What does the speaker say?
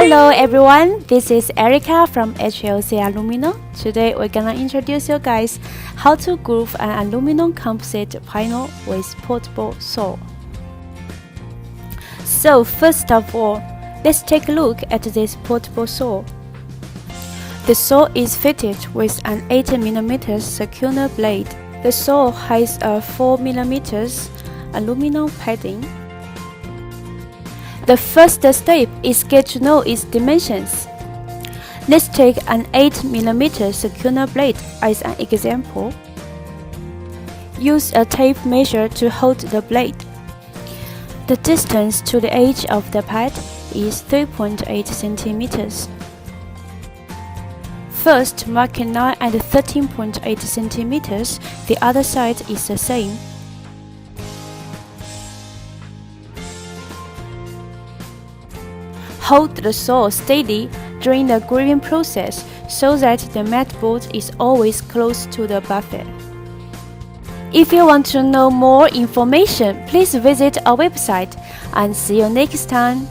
Hello everyone, this is Erica from HLC Aluminum. Today we're gonna introduce you guys how to groove an aluminum composite panel with portable saw. So first of all, let's take a look at this portable saw. The saw is fitted with an 8mm circular blade. The saw has a 4mm aluminum padding. The first step is get to know its dimensions. Let's take an 8mm circular blade as an example. Use a tape measure to hold the blade. The distance to the edge of the pad is 3.8 cm. First, mark a line at 13.8 cm. The other side is the same. Hold the saw steady during the grooving process so that the mat board is always close to the buffer. If you want to know more information, please visit our website and see you next time.